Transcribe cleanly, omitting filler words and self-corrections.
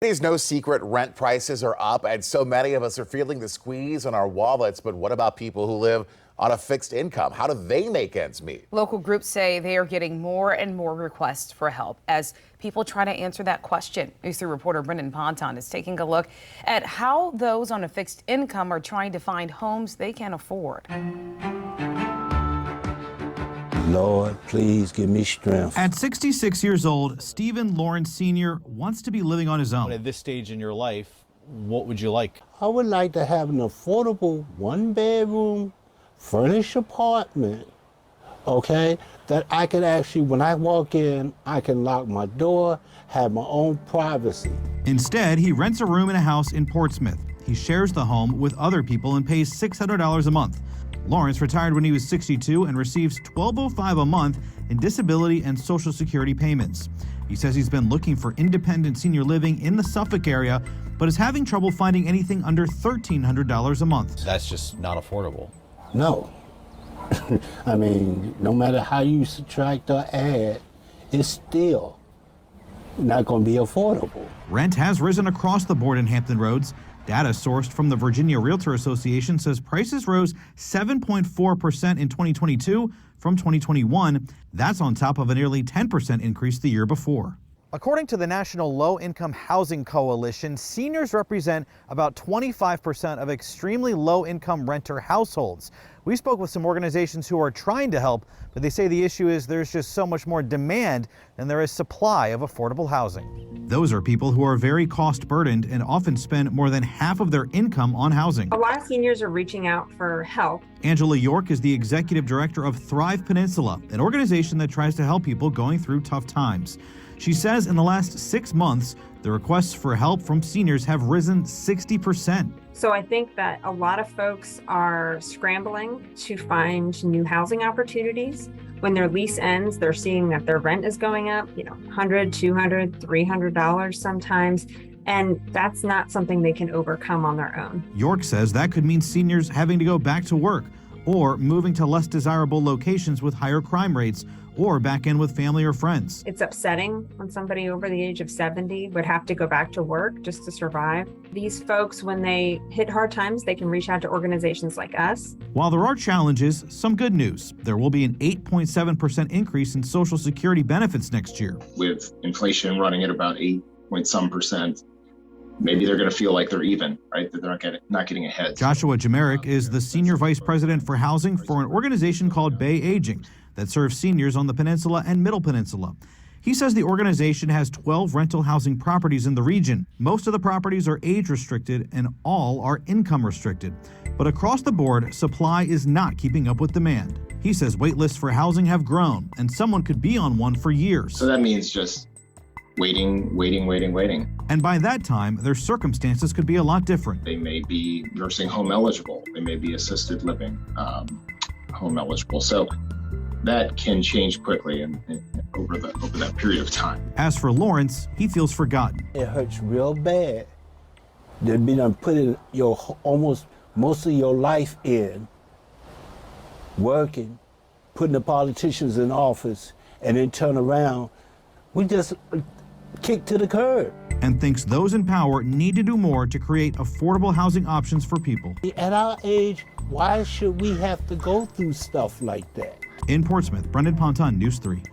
It's no secret rent prices are up, and so many of us are feeling the squeeze on our wallets. But what about people who live on a fixed income? How do they make ends meet? Local groups say they are getting more and more requests for help as people try to answer that question. News 3 reporter Brendan Ponton is taking a look at how those on a fixed income are trying to find homes they can afford. Lord, please give me strength. At 66 years old, Stephen Lawrence Sr. wants to be living on his own. At this stage in your life, what would you like? I would like to have an affordable one-bedroom, furnished apartment, okay, that I could actually, when I walk in, I can lock my door, have my own privacy. Instead, he rents a room in a house in Portsmouth. He shares the home with other people and pays $600 a month. Lawrence retired when he was 62 and receives $12.05 a month in disability and Social Security payments. He says he's been looking for independent senior living in the Suffolk area, but is having trouble finding anything under $1,300 a month. That's just not affordable. No. I mean, no matter how you subtract or add, it's still not going to be affordable. Rent has risen across the board in Hampton Roads. Data sourced from the Virginia Realtor Association says prices rose 7.4% in 2022 from 2021. That's on top of a nearly 10% increase the year before. According to the National Low Income Housing Coalition, seniors represent about 25% of extremely low income renter households. We spoke with some organizations who are trying to help, but they say the issue is there's just so much more demand than there is supply of affordable housing. Those are people who are very cost burdened and often spend more than half of their income on housing. A lot of seniors are reaching out for help. Angela York is the executive director of Thrive Peninsula, an organization that tries to help people going through tough times. She says in the last 6 months, the requests for help from seniors have risen 60%. So I think that a lot of folks are scrambling to find new housing opportunities. When their lease ends, they're seeing that their rent is going up, $100, $200, $300 sometimes. And that's not something they can overcome on their own. York says that could mean seniors having to go back to work or moving to less desirable locations with higher crime rates, or back in with family or friends. It's upsetting when somebody over the age of 70 would have to go back to work just to survive. These folks, when they hit hard times, they can reach out to organizations like us. While there are challenges, some good news. There will be an 8.7% increase in Social Security benefits next year. With inflation running at about 8-some%, maybe they're going to feel like they're even, right? That they're not getting ahead. Joshua Jamerick is the Senior Vice President for Housing for an organization called Bay Aging that serves seniors on the Peninsula and Middle Peninsula. He says the organization has 12 rental housing properties in the region. Most of the properties are age restricted and all are income restricted. But across the board, supply is not keeping up with demand. He says wait lists for housing have grown and someone could be on one for years. So that means just waiting. And by that time, their circumstances could be a lot different. They may be nursing home eligible. They may be assisted living home eligible. So that can change quickly and over that period of time. As for Lawrence, he feels forgotten. It hurts real bad. They've been putting almost most of your life in working, putting the politicians in office, and then turn around. We just kicked to the curb. And thinks those in power need to do more to create affordable housing options for people. At our age, why should we have to go through stuff like that? In Portsmouth, Brendan Ponton, News 3.